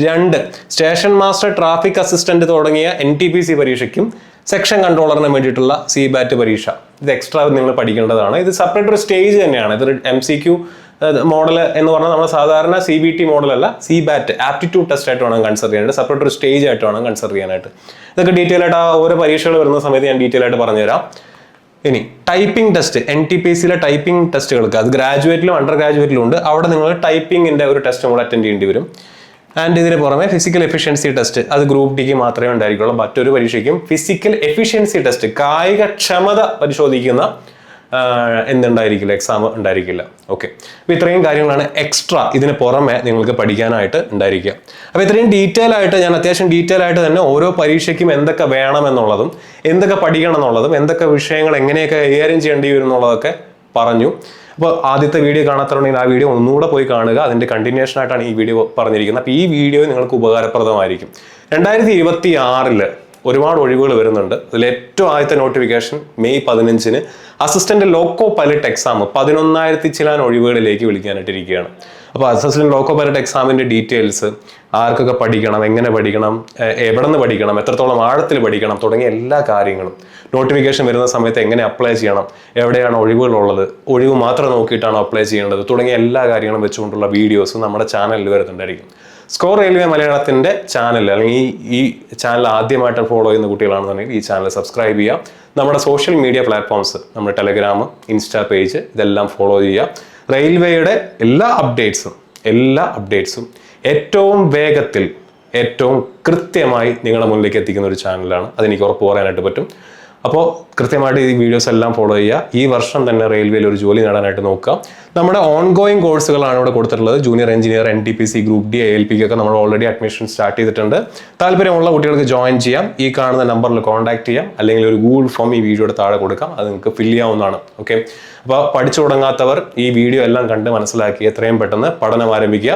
2, സ്റ്റേഷൻ മാസ്റ്റർ, ട്രാഫിക് അസിസ്റ്റന്റ് തുടങ്ങിയ NTPC പരീക്ഷയ്ക്കും സെക്ഷൻ കൺട്രോളറിന് വേണ്ടിയിട്ടുള്ള CBAT പരീക്ഷ. ഇത് എക്സ്ട്രാ നിങ്ങൾ പഠിക്കേണ്ടതാണ്. ഇത് സെപ്പറേറ്റ് ഒരു സ്റ്റേജ് തന്നെയാണ്. ഇത് MCQ മോഡൽ എന്ന് പറഞ്ഞാൽ നമ്മൾ സാധാരണ CBT മോഡലല്ല, CBAT ആപ്റ്റിറ്റ്യൂഡ് ടെസ്റ്റ് ആയിട്ട് വേണം കൺസിഡർ ചെയ്യാനായിട്ട്, സെപ്പറേറ്റ് ഒരു സ്റ്റേജ് ആയിട്ട് വേണം കൺസിഡർ ചെയ്യാനായിട്ട്. ഇതൊക്കെ ഡീറ്റെയിൽ ആയിട്ട് ആ ഓരോ പരീക്ഷകൾ വരുന്ന സമയത്ത് ഞാൻ ഡീറ്റെയിൽ ആയിട്ട് പറഞ്ഞുതരാം. ഇനി ടൈപ്പിംഗ് ടെസ്റ്റ്, NTPCയിലെ ടൈപ്പിംഗ് ടെസ്റ്റുകൾക്ക് അത് ഗ്രാജുവേറ്റിലും അണ്ടർ ഗ്രാജുവേറ്റിലും ഉണ്ട്. അവിടെ നിങ്ങൾ ടൈപ്പിംഗിൻ്റെ ഒരു ടെസ്റ്റ് കൂടെ അറ്റൻഡ് ചെയ്യേണ്ടി വരും. ആൻഡ് ഇതിന് പുറമെ ഫിസിക്കൽ എഫിഷ്യൻസി ടെസ്റ്റ്, അത് ഗ്രൂപ്പ് ഡിക്ക് മാത്രമേ ഉണ്ടായിരിക്കുള്ളൂ. മറ്റൊരു പരീക്ഷയ്ക്കും ഫിസിക്കൽ എഫിഷ്യൻസി ടെസ്റ്റ്, കായികക്ഷമത പരിശോധിക്കുന്ന എന്തുണ്ടായിരിക്കില്ല, എക്സാം ഉണ്ടായിരിക്കില്ല. ഓക്കെ, അപ്പോൾ ഇത്രയും കാര്യങ്ങളാണ് എക്സ്ട്രാ ഇതിന് പുറമെ നിങ്ങൾക്ക് പഠിക്കാനായിട്ട് ഉണ്ടായിരിക്കുക. അപ്പോൾ ഇത്രയും ഡീറ്റെയിൽ ആയിട്ട് ഞാൻ അത്യാവശ്യം ഡീറ്റെയിൽ ആയിട്ട് തന്നെ ഓരോ പരീക്ഷയ്ക്കും എന്തൊക്കെ വേണമെന്നുള്ളതും എന്തൊക്കെ പഠിക്കണം എന്നുള്ളതും എന്തൊക്കെ വിഷയങ്ങൾ എങ്ങനെയൊക്കെ കൈകാര്യം ചെയ്യേണ്ടി വരും എന്നുള്ളതൊക്കെ പറഞ്ഞു. അപ്പോൾ ആദ്യത്തെ വീഡിയോ കാണാത്തതുണ്ടെങ്കിൽ ആ വീഡിയോ ഒന്നുകൂടെ പോയി കാണുക. അതിൻ്റെ കണ്ടിന്യൂഷൻ ആയിട്ടാണ് ഈ വീഡിയോ പറഞ്ഞിരിക്കുന്നത്. അപ്പോൾ ഈ വീഡിയോ നിങ്ങൾക്ക് ഉപകാരപ്രദമായിരിക്കും. 2026 ഒരുപാട് ഒഴിവുകൾ വരുന്നുണ്ട്. അതിൽ ഏറ്റവും ആദ്യത്തെ notification May 15 assistant loco pilot exam 11,000 ചിലാൻ ഒഴിവുകളിലേക്ക് വിളിക്കാനായിട്ടിരിക്കുകയാണ്. അപ്പോൾ അസിസ്റ്റന്റ് ലോക്കോ പൈലറ്റ് എക്സാമിന്റെ ഡീറ്റെയിൽസ്, ആർക്കൊക്കെ പഠിക്കണം, എങ്ങനെ പഠിക്കണം, എവിടെ നിന്ന് പഠിക്കണം, എത്രത്തോളം ആഴത്തിൽ പഠിക്കണം തുടങ്ങിയ എല്ലാ കാര്യങ്ങളും, നോട്ടിഫിക്കേഷൻ വരുന്ന സമയത്ത് എങ്ങനെ അപ്ലൈ ചെയ്യണം, എവിടെയാണ് ഒഴിവുകളുള്ളത്, ഒഴിവ് മാത്രം നോക്കിയിട്ടാണോ അപ്ലൈ ചെയ്യേണ്ടത് തുടങ്ങിയ എല്ലാ കാര്യങ്ങളും വെച്ചുകൊണ്ടുള്ള വീഡിയോസ് നമ്മുടെ ചാനലിൽ വരുന്നുണ്ടായിരിക്കും. സ്കോർ റെയിൽവേ മലയാളത്തിൻ്റെ ചാനൽ, അല്ലെങ്കിൽ ഈ ചാനൽ ആദ്യമായിട്ട് ഫോളോ ചെയ്യുന്ന കുട്ടികളാണെന്നുണ്ടെങ്കിൽ ഈ ചാനൽ സബ്സ്ക്രൈബ് ചെയ്യുക. നമ്മുടെ സോഷ്യൽ മീഡിയ പ്ലാറ്റ്ഫോംസ്, നമ്മുടെ ടെലഗ്രാം, ഇൻസ്റ്റാ പേജ്, ഇതെല്ലാം ഫോളോ ചെയ്യുക. റെയിൽവേയുടെ എല്ലാ അപ്ഡേറ്റ്സും ഏറ്റവും വേഗത്തിൽ, ഏറ്റവും കൃത്യമായി നിങ്ങളുടെ മുന്നിലേക്ക് എത്തിക്കുന്ന ഒരു ചാനലാണ്. അതെനിക്ക് ഉറപ്പ് പറയാനായിട്ട് പറ്റും. അപ്പോൾ കൃത്യമായിട്ട് ഈ വീഡിയോസ് എല്ലാം ഫോളോ ചെയ്യുക. ഈ വർഷം തന്നെ റെയിൽവേയിൽ ഒരു ജോലി നേടാനായിട്ട് നോക്കുക. നമ്മുടെ ഓൺഗോയിങ് കോഴ്സുകളാണ് ഇവിടെ കൊടുത്തിട്ടുള്ളത്. Junior engineer, NTPC, group D, ALP ഒക്കെ നമ്മൾ ഓൾറെഡി അഡ്മിഷൻ സ്റ്റാർട്ട് ചെയ്തിട്ടുണ്ട്. താല്പര്യമുള്ള കുട്ടികൾക്ക് ജോയിൻ ചെയ്യാം. ഈ കാണുന്ന നമ്പറിൽ കോൺടാക്ട് ചെയ്യാം, അല്ലെങ്കിൽ ഒരു ഗൂഗിൾ ഫോം ഈ വീഡിയോയുടെ താഴെ കൊടുക്കാം, അത് നിങ്ങൾക്ക് ഫില്ല് ചെയ്യാവുന്നതാണ്. ഓക്കെ, അപ്പോൾ പഠിച്ചു തുടങ്ങാത്തവർ ഈ വീഡിയോ എല്ലാം കണ്ട് മനസ്സിലാക്കി എത്രയും പെട്ടെന്ന് പഠനം ആരംഭിക്കുക.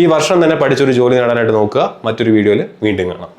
ഈ വർഷം തന്നെ പഠിച്ചൊരു ജോലി നേടാനായിട്ട് നോക്കുക. മറ്റൊരു വീഡിയോയിൽ വീണ്ടും കാണാം.